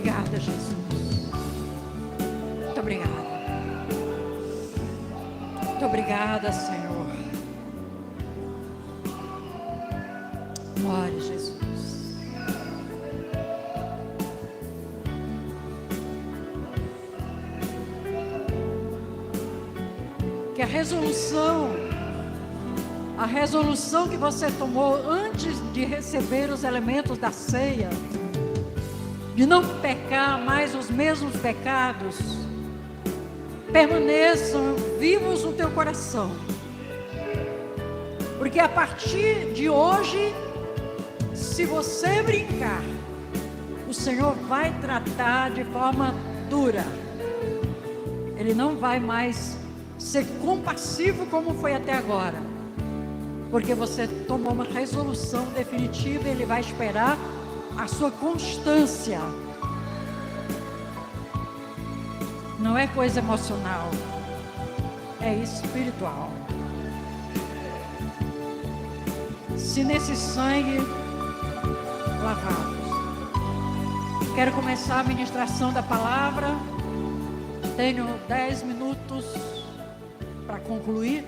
obrigada, Jesus. Muito obrigada. Muito obrigada, Senhor. Glória a Jesus. Que a resolução que você tomou antes de receber os elementos da ceia, de não pecar mais os mesmos pecados, permaneçam vivos no teu coração. Porque a partir de hoje, se você brincar, o Senhor vai tratar de forma dura. Ele não vai mais ser compassivo como foi até agora, porque você tomou uma resolução definitiva e Ele vai esperar a sua constância. Não é coisa emocional, é espiritual. Se nesse sangue lavados. Quero começar a ministração da palavra. Tenho 10 minutos para concluir,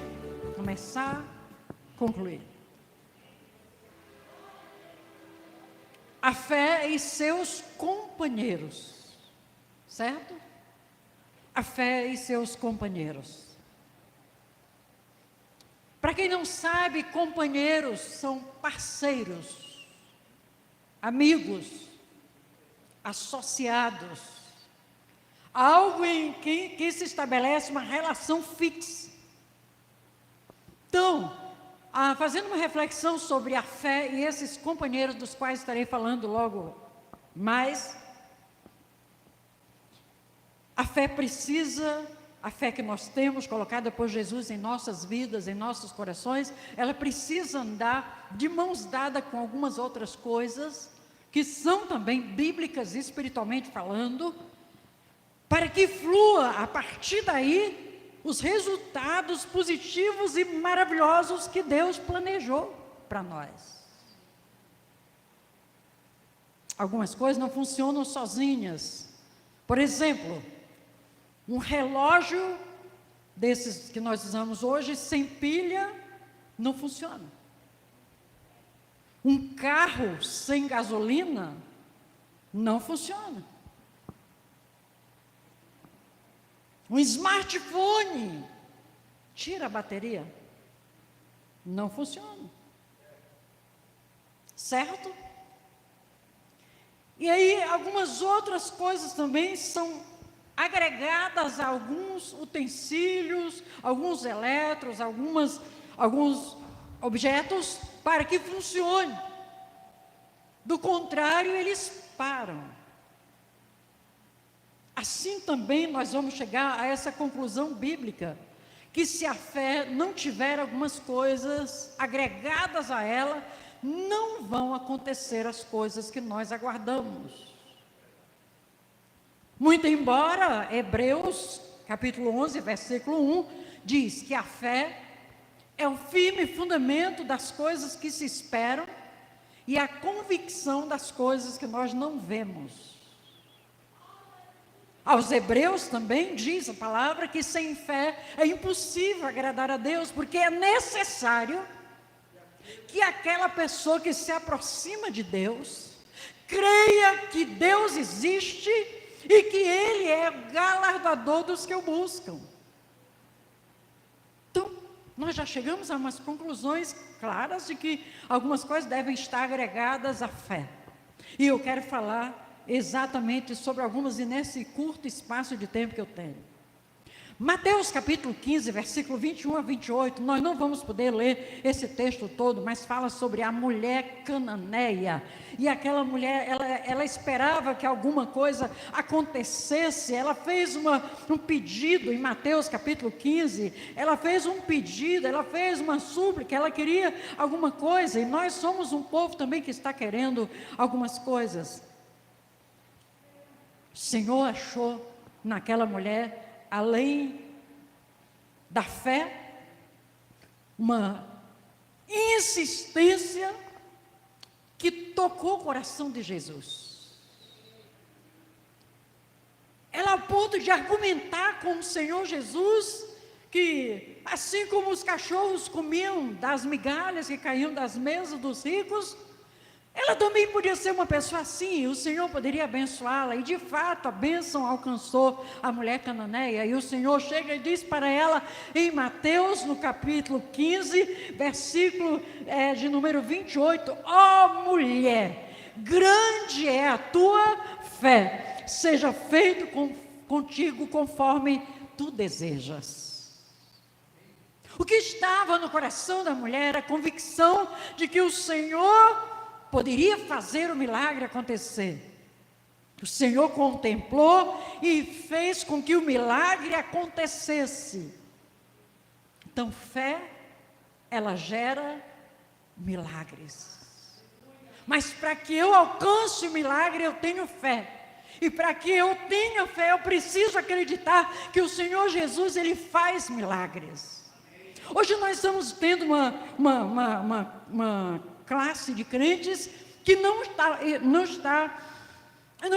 concluir. A fé e seus companheiros, certo? A fé e seus companheiros. Para quem não sabe, companheiros são parceiros, amigos, associados, algo em que se estabelece uma relação fixa. Então, fazendo uma reflexão sobre a fé e esses companheiros dos quais estarei falando logo mais, a fé que nós temos colocada por Jesus em nossas vidas, em nossos corações, ela precisa andar de mãos dadas com algumas outras coisas, que são também bíblicas, espiritualmente falando, para que flua a partir daí os resultados positivos e maravilhosos que Deus planejou para nós. Algumas coisas não funcionam sozinhas. Por exemplo, um relógio desses que nós usamos hoje, sem pilha, não funciona. Um carro sem gasolina, não funciona. Um smartphone, tira a bateria, não funciona. Certo? E aí, algumas outras coisas também são agregadas a alguns utensílios, alguns elétrons, alguns objetos, para que funcione. Do contrário, eles param. Assim também nós vamos chegar a essa conclusão bíblica, que se a fé não tiver algumas coisas agregadas a ela, não vão acontecer as coisas que nós aguardamos. Muito embora Hebreus, capítulo 11, versículo 1, diz que a fé é o firme fundamento das coisas que se esperam e a convicção das coisas que nós não vemos. Aos Hebreus também diz a palavra que sem fé é impossível agradar a Deus, porque é necessário que aquela pessoa que se aproxima de Deus creia que Deus existe e que Ele é o galardoador dos que o buscam. Então, nós já chegamos a umas conclusões claras de que algumas coisas devem estar agregadas à fé. E eu quero falar exatamente sobre algumas nesse curto espaço de tempo que eu tenho. Mateus capítulo 15, versículo 21 a 28, nós não vamos poder ler esse texto todo, mas fala sobre a mulher cananeia, e aquela mulher, ela esperava que alguma coisa acontecesse, ela fez um pedido, em Mateus capítulo 15, ela fez um pedido, ela fez uma súplica, ela queria alguma coisa, e nós somos um povo também que está querendo algumas coisas. O Senhor achou naquela mulher, além da fé, uma insistência que tocou o coração de Jesus. ponto de argumentar com o Senhor Jesus, que assim como os cachorros comiam das migalhas que caíam das mesas dos ricos, ela também podia ser uma pessoa assim, o Senhor poderia abençoá-la, e de fato a bênção alcançou a mulher cananeia, e o Senhor chega e diz para ela, em Mateus, no capítulo 15, versículo de número 28, ó mulher, grande é a tua fé, seja feito contigo conforme tu desejas. O que estava no coração da mulher era a convicção de que o Senhor poderia fazer o milagre acontecer. O Senhor contemplou e fez com que o milagre acontecesse. Então, fé, ela gera milagres. Mas para que eu alcance o milagre, eu tenho fé. E para que eu tenha fé, eu preciso acreditar que o Senhor Jesus, Ele faz milagres. Hoje nós estamos tendo uma classe de crentes que não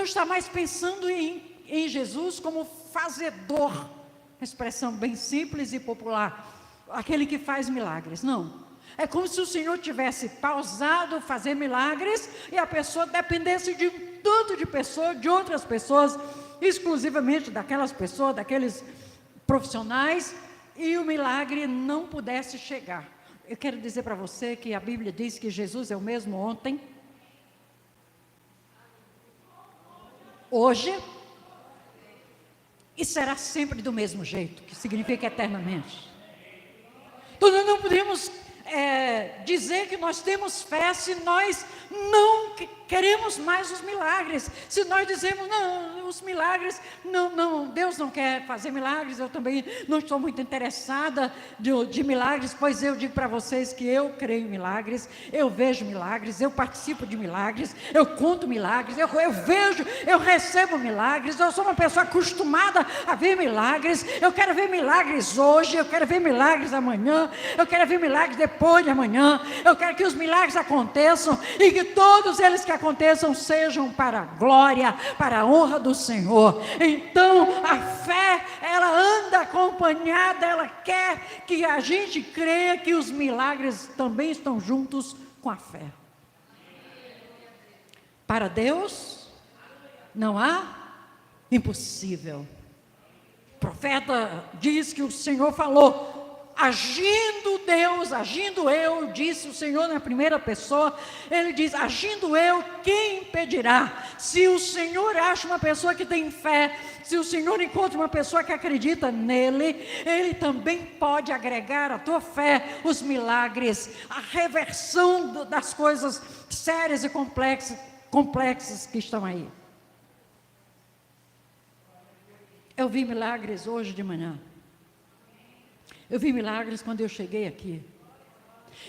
está mais pensando em Jesus como fazedor, uma expressão bem simples e popular, aquele que faz milagres. Não, é como se o Senhor tivesse pausado fazer milagres e a pessoa dependesse de um tanto de pessoas, de outras pessoas, exclusivamente daquelas pessoas, daqueles profissionais, e o milagre não pudesse chegar. Eu quero dizer para você que a Bíblia diz que Jesus é o mesmo ontem, hoje, e será sempre do mesmo jeito, que significa eternamente. Então nós não podemos dizer que nós temos fé se nós não queremos mais os milagres, se nós dizemos, não, os milagres, não, Deus não quer fazer milagres, eu também não estou muito interessada de milagres, pois eu digo para vocês que eu creio em milagres, eu vejo milagres, eu participo de milagres, eu conto milagres, eu vejo, eu recebo milagres, eu sou uma pessoa acostumada a ver milagres, eu quero ver milagres hoje, eu quero ver milagres amanhã, eu quero ver milagres depois de amanhã, eu quero que os milagres aconteçam e que todos eles que aconteçam sejam para a glória, para a honra do Senhor. Então a fé, ela anda acompanhada, ela quer que a gente creia que os milagres também estão juntos com a fé. Para Deus não há impossível. O profeta diz que o Senhor falou, agindo Deus, agindo eu, disse o Senhor na primeira pessoa, Ele diz, agindo eu, quem impedirá? Se o Senhor acha uma pessoa que tem fé, se o Senhor encontra uma pessoa que acredita nele, Ele também pode agregar à tua fé os milagres, a reversão das coisas sérias e complexas que estão aí. Eu vi milagres hoje de manhã. Eu vi milagres quando eu cheguei aqui.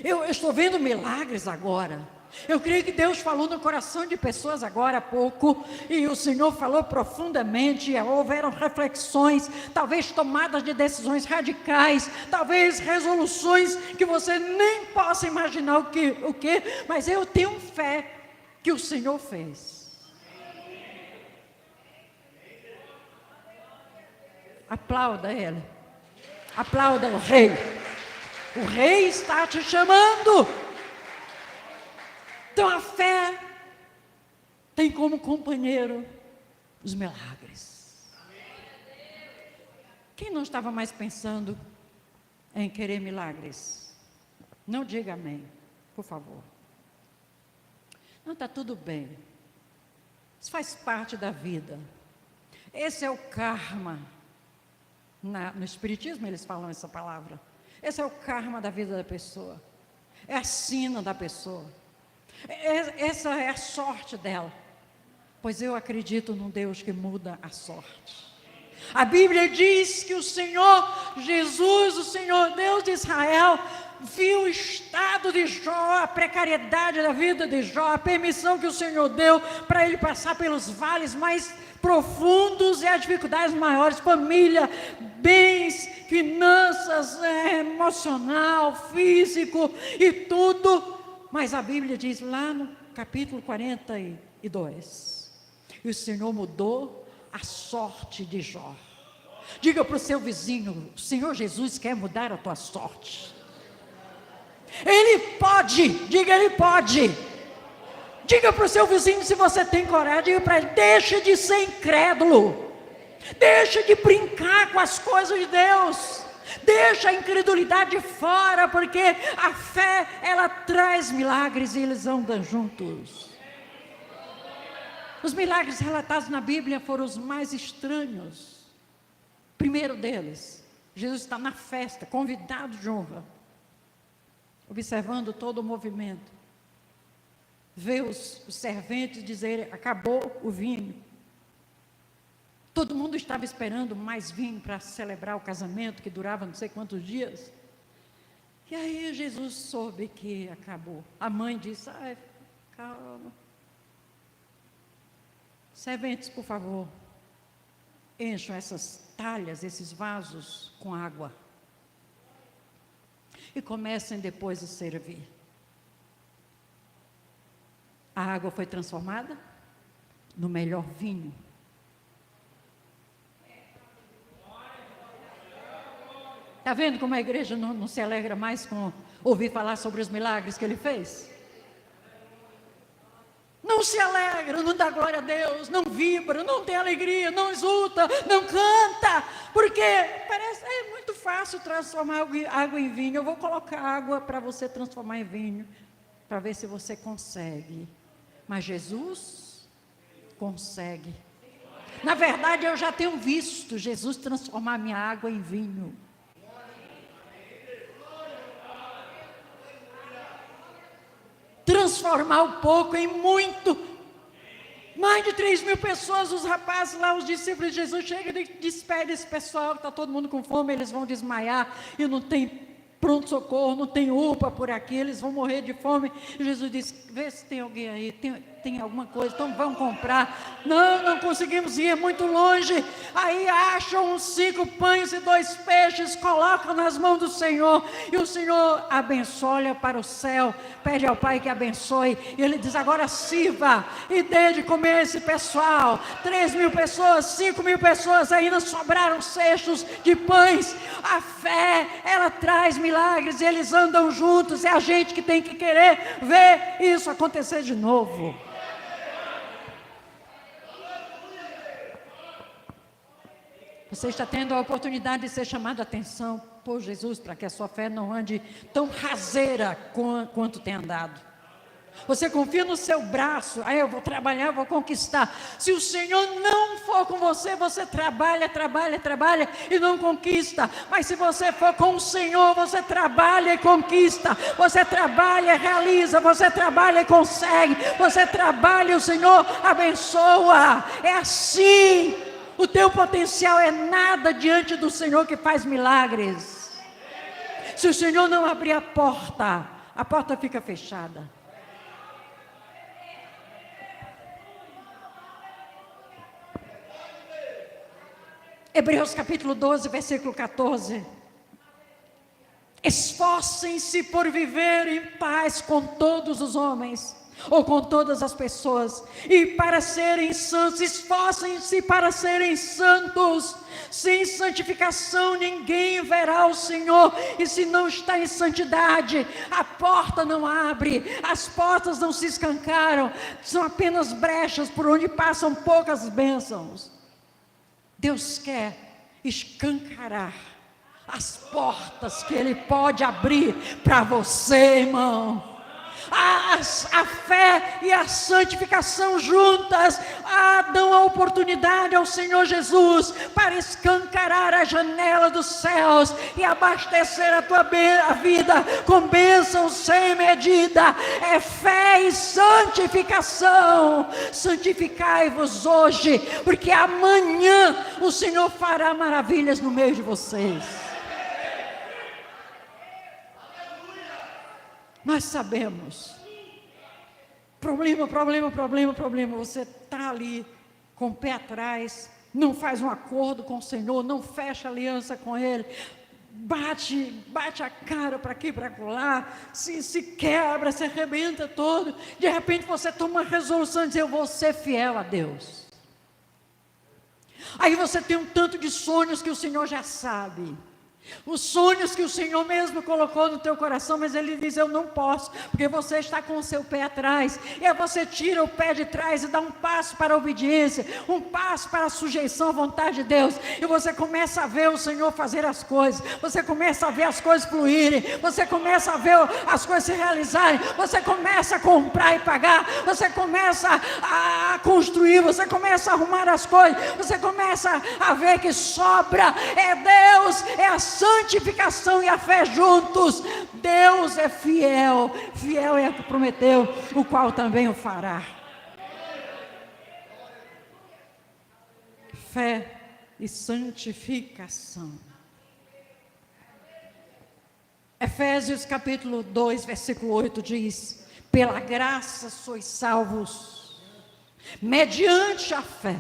Eu estou vendo milagres agora. Eu creio que Deus falou no coração de pessoas agora há pouco, e o Senhor falou profundamente, houveram reflexões, talvez tomadas de decisões radicais, talvez resoluções que você nem possa imaginar o que, mas eu tenho fé que o Senhor fez. Aplauda Ele. Aplauda o Rei. O Rei está te chamando. Então a fé tem como companheiro os milagres. Quem não estava mais pensando em querer milagres? Não diga amém, por favor. Não, está tudo bem. Isso faz parte da vida. Esse é o karma. No Espiritismo eles falam essa palavra. Esse é o karma da vida da pessoa. É a sina da pessoa. Essa é a sorte dela. Pois eu acredito num Deus que muda a sorte. A Bíblia diz que o Senhor Jesus, o Senhor Deus de Israel, viu o estado de Jó, a precariedade da vida de Jó, a permissão que o Senhor deu para ele passar pelos vales mais profundos e as dificuldades maiores, família, bens, finanças, emocional, físico e tudo. Mas a Bíblia diz lá no capítulo 42, e o Senhor mudou a sorte de Jó. Diga para o seu vizinho: o Senhor Jesus quer mudar a tua sorte. Ele pode, diga, Ele pode. Diga para o seu vizinho, se você tem coragem, diga para ele: deixa de ser incrédulo, deixa de brincar com as coisas de Deus, deixa a incredulidade fora, porque a fé, ela traz milagres e eles andam juntos. Os milagres relatados na Bíblia foram os mais estranhos. Primeiro deles, Jesus está na festa, convidado de honra, observando todo o movimento, vê os serventes dizerem: acabou o vinho. Todo mundo estava esperando mais vinho para celebrar o casamento, que durava não sei quantos dias. E aí Jesus soube que acabou. A mãe disse: ai, calma. Serventes, por favor, encham essas talhas, esses vasos com água. E comecem depois a servir. A água foi transformada no melhor vinho. Está vendo como a igreja não se alegra mais com ouvir falar sobre os milagres que Ele fez? Não se alegra, não dá glória a Deus, não vibra, não tem alegria, não exulta, não canta, porque parece muito fácil transformar água em vinho. Eu vou colocar água para você transformar em vinho, para ver se você consegue. Mas Jesus consegue. Na verdade, eu já tenho visto Jesus transformar minha água em vinho. Transformar o pouco em muito. Mais de 3.000 pessoas, os rapazes lá, os discípulos de Jesus, chegam e despedem esse pessoal, está todo mundo com fome, eles vão desmaiar, e não tem pronto-socorro, não tem UPA por aqui, eles vão morrer de fome. E Jesus disse: vê se tem alguém aí, tem alguma coisa, então vão comprar. Não conseguimos ir, é muito longe. Aí acham uns 5 pães e 2 peixes, colocam nas mãos do Senhor, e o Senhor abençoa, olha para o céu, pede ao Pai que abençoe, e Ele diz: agora sirva e dê de comer a esse pessoal. 3.000 pessoas, 5.000 pessoas, ainda sobraram cestos de pães. A fé, ela traz milagres, e eles andam juntos. É a gente que tem que querer ver isso acontecer de novo. Você está tendo a oportunidade de ser chamado a atenção por Jesus, para que a sua fé não ande tão raseira quanto tem andado. Você confia no seu braço: eu vou trabalhar, vou conquistar. Se o Senhor não for com você, você trabalha e não conquista. Mas se você for com o Senhor, você trabalha e conquista. Você trabalha e realiza, você trabalha e consegue. Você trabalha e o Senhor abençoa. É assim. O teu potencial é nada diante do Senhor que faz milagres. Se o Senhor não abrir a porta fica fechada. Hebreus capítulo 12, versículo 14. Esforcem-se por viver em paz com todos os homens, ou com todas as pessoas, e para serem santos. Esforcem-se para serem santos. Sem santificação ninguém verá o Senhor. E se não está em santidade, a porta não abre, as portas não se escancaram, são apenas brechas por onde passam poucas bênçãos. Deus quer escancarar as portas que Ele pode abrir para você, irmão. A fé e a santificação juntas dão a oportunidade ao Senhor Jesus para escancarar a janela dos céus e abastecer a tua vida com bênçãos sem medida. É fé e santificação. Santificai-vos hoje, porque amanhã o Senhor fará maravilhas no meio de vocês. Nós sabemos, problema, você está ali com o pé atrás, não faz um acordo com o Senhor, não fecha aliança com Ele, bate a cara para aqui, para lá, se quebra, se arrebenta todo. De repente você toma uma resolução de dizer: eu vou ser fiel a Deus. Aí você tem um tanto de sonhos que o Senhor já sabe. Os sonhos que o Senhor mesmo colocou no teu coração, mas Ele diz: eu não posso, porque você está com o seu pé atrás. E aí você tira o pé de trás e dá um passo para a obediência, um passo para a sujeição à vontade de Deus. E você começa a ver o Senhor fazer as coisas, você começa a ver as coisas fluírem, você começa a ver as coisas se realizarem, você começa a comprar e pagar, você começa a construir, você começa a arrumar as coisas, você começa a ver que sobra. É Deus, é a santificação e a fé juntos. Deus é fiel, fiel é o que prometeu, o qual também o fará. Fé e santificação. Efésios capítulo 2, versículo 8 diz: pela graça sois salvos, mediante a fé.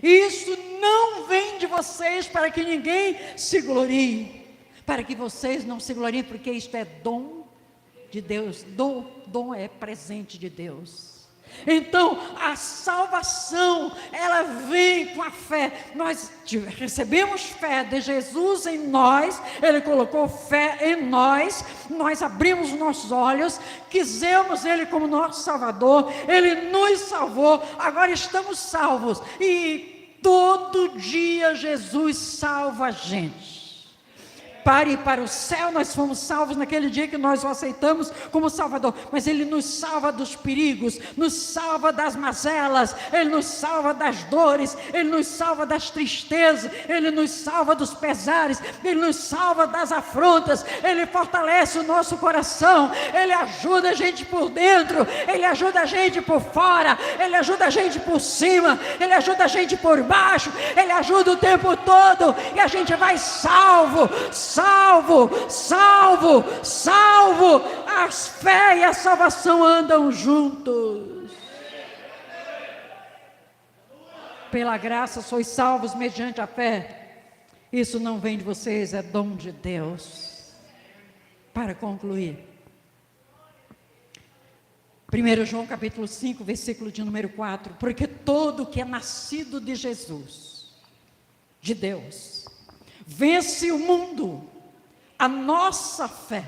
Isso não vem de vocês para que ninguém se glorie, para que vocês não se gloriem, porque isto é dom de Deus. Dom é presente de Deus. Então a salvação, ela vem com a fé. Nós recebemos fé de Jesus em nós, Ele colocou fé em nós, nós abrimos nossos olhos, quisemos Ele como nosso Salvador, Ele nos salvou, agora estamos salvos, e todo dia Jesus salva a gente. Para ir para o céu, nós fomos salvos naquele dia que nós o aceitamos como Salvador, mas Ele nos salva dos perigos, nos salva das mazelas, Ele nos salva das dores, Ele nos salva das tristezas, Ele nos salva dos pesares, Ele nos salva das afrontas, Ele fortalece o nosso coração, Ele ajuda a gente por dentro, Ele ajuda a gente por fora, Ele ajuda a gente por cima, Ele ajuda a gente por baixo, Ele ajuda o tempo todo, e a gente vai salvo. A fé e a salvação andam juntos. Pela graça sois salvos mediante a fé. Isso não vem de vocês, é dom de Deus. Para concluir, 1 João capítulo 5, versículo de número 4, porque todo que é nascido de Jesus, de Deus, vence o mundo. A nossa fé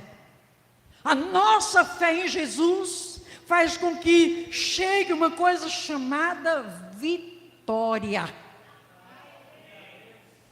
em Jesus faz com que chegue uma coisa chamada vitória.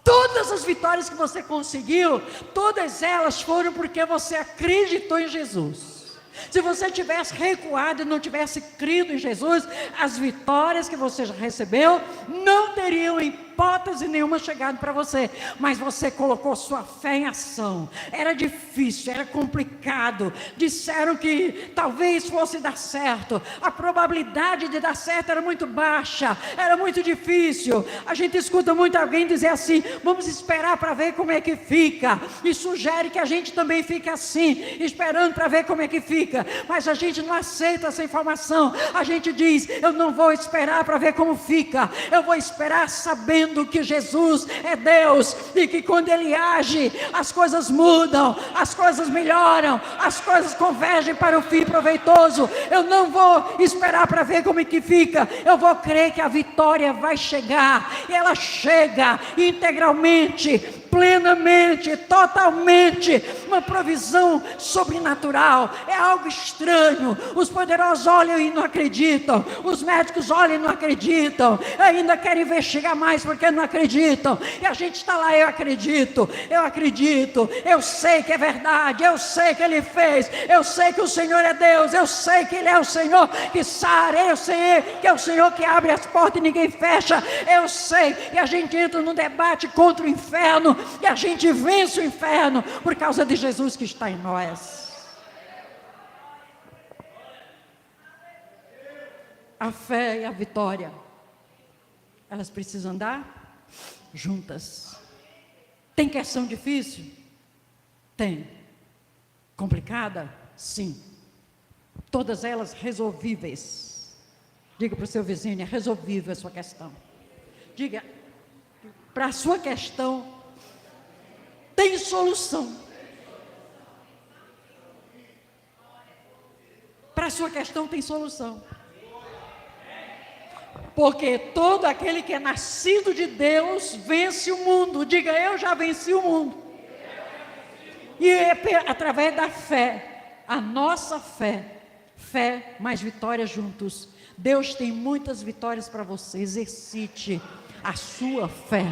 Todas as vitórias que você conseguiu, todas elas foram porque você acreditou em Jesus. Se você tivesse recuado e não tivesse crido em Jesus, as vitórias que você já recebeu não teriam hipótese nenhuma chegado para você, mas você colocou sua fé em ação. Era difícil, era complicado, disseram que talvez fosse dar certo, a probabilidade de dar certo era muito baixa, era muito difícil. A gente escuta muito alguém dizer assim: vamos esperar para ver como é que fica, e sugere que a gente também fique assim, esperando para ver como é que fica, mas a gente não aceita essa informação. A gente diz: eu não vou esperar para ver como fica, eu vou esperar sabendo que Jesus é Deus, e que quando Ele age, as coisas mudam, as coisas melhoram, as coisas convergem para o fim proveitoso. Eu não vou esperar para ver como é que fica, eu vou crer que a vitória vai chegar, e ela chega integralmente, plenamente, totalmente, uma provisão sobrenatural. É algo estranho. Os poderosos olham e não acreditam, os médicos olham e não acreditam, ainda querem investigar mais porque não acreditam, e a gente está lá: eu acredito, eu sei que é verdade, eu sei que Ele fez, eu sei que o Senhor é Deus, eu sei que Ele é o Senhor que sara, eu sei que é o Senhor que abre as portas e ninguém fecha, eu sei. E a gente entra num debate contra o inferno, e a gente vence o inferno por causa de Jesus que está em nós. A fé e a vitória, elas precisam andar juntas. Tem questão difícil? Tem. Complicada? Sim. Todas elas resolvíveis. Diga para o seu vizinho: é resolvível a sua questão. Diga: para a sua questão tem solução. Para a sua questão tem solução. Porque todo aquele que é nascido de Deus vence o mundo. Diga, eu já venci o mundo. E é através da fé, a nossa fé mais vitórias juntos. Deus tem muitas vitórias para você. Exercite a sua fé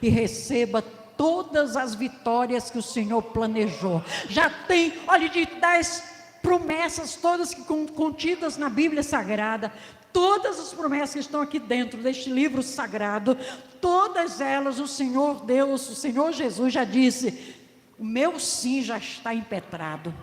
e receba todas as vitórias que o Senhor planejou. Já tem, olha, de 10 promessas todas contidas na Bíblia Sagrada. Todas as promessas que estão aqui dentro deste livro sagrado, todas elas o Senhor Deus, o Senhor Jesus já disse: o meu sim já está impetrado.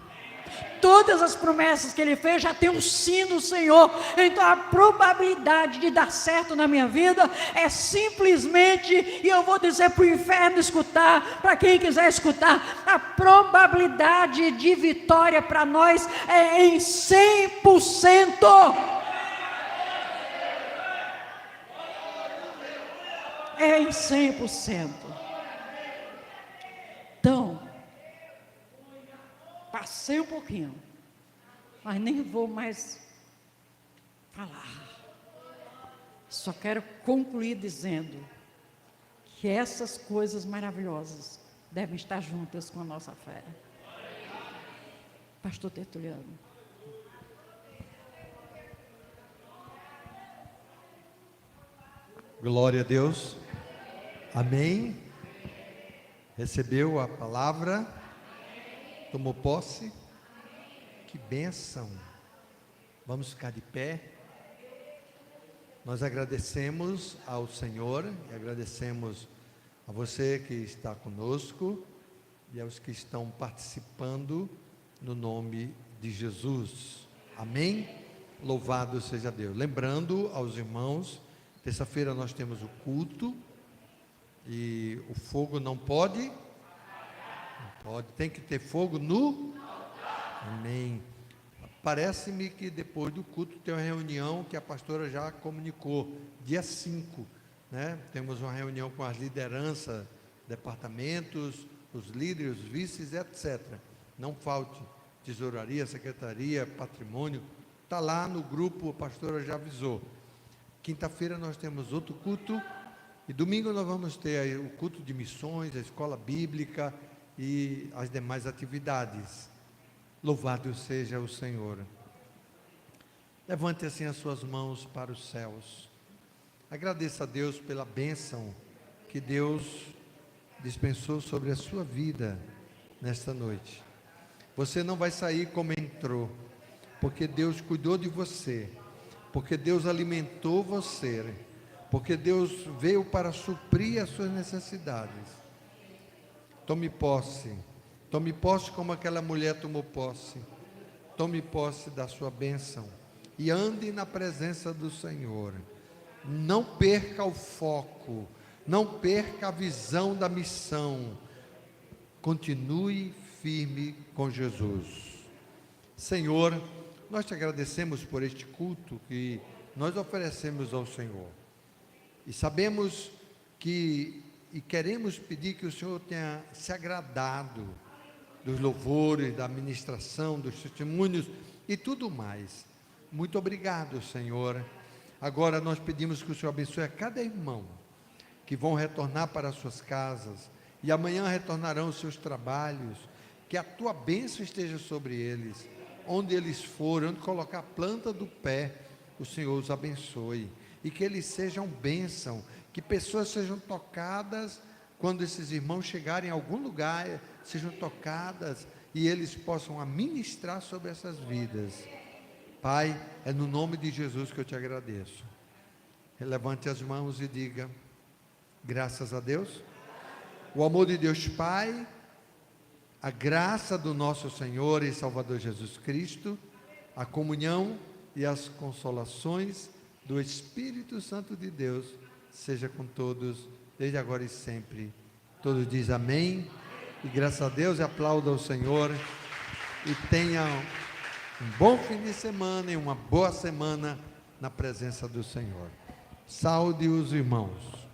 Todas as promessas que Ele fez já tem um sim do Senhor. Então a probabilidade de dar certo na minha vida é simplesmente, e eu vou dizer para o inferno escutar, para quem quiser escutar, a probabilidade de vitória para nós é em 100%. É em 100%. Então, passei um pouquinho, mas nem vou mais falar. Só quero concluir dizendo que essas coisas maravilhosas devem estar juntas com a nossa fé. Pastor Tertuliano. Glória a Deus. Amém. Recebeu a palavra? Tomou posse? Que bênção. Vamos ficar de pé. Nós agradecemos ao Senhor e agradecemos a você que está conosco e aos que estão participando no nome de Jesus. Amém. Louvado seja Deus. Lembrando aos irmãos, terça-feira nós temos o culto e o fogo não pode, tem que ter fogo no amém. Parece-me que depois do culto tem uma reunião que a pastora já comunicou, dia 5, né? Temos uma reunião com as lideranças, departamentos, os líderes, os vices, etc. Não falte, tesouraria, secretaria, patrimônio, está lá no grupo, a pastora já avisou. Quinta-feira nós temos outro culto e domingo nós vamos ter aí o culto de missões, a escola bíblica e as demais atividades. Louvado seja o Senhor. Levante assim as suas mãos para os céus. Agradeça a Deus pela bênção que Deus dispensou sobre a sua vida nesta noite. Você não vai sair como entrou, porque Deus cuidou de você, porque Deus alimentou você, porque Deus veio para suprir as suas necessidades. Tome posse como aquela mulher tomou posse. Tome posse da sua bênção e ande na presença do Senhor. Não perca o foco, não perca a visão da missão. Continue firme com Jesus. Senhor, nós te agradecemos por este culto que nós oferecemos ao Senhor. E sabemos que, e queremos pedir que o Senhor tenha se agradado dos louvores, da ministração, dos testemunhos e tudo mais. Muito obrigado, Senhor. Agora nós pedimos que o Senhor abençoe a cada irmão que vão retornar para as suas casas e amanhã retornarão aos seus trabalhos. Que a tua bênção esteja sobre eles. Onde eles forem, onde colocar a planta do pé, o Senhor os abençoe. E que eles sejam bênção, que pessoas sejam tocadas, quando esses irmãos chegarem a algum lugar, sejam tocadas, e eles possam administrar sobre essas vidas. Pai, é no nome de Jesus que eu te agradeço. Levante as mãos e diga, graças a Deus. O amor de Deus Pai, a graça do nosso Senhor e Salvador Jesus Cristo, a comunhão e as consolações do Espírito Santo de Deus, seja com todos, desde agora e sempre. Todos dizem amém, e graças a Deus, e aplauda o Senhor, e tenham um bom fim de semana e uma boa semana na presença do Senhor. Saúde os irmãos.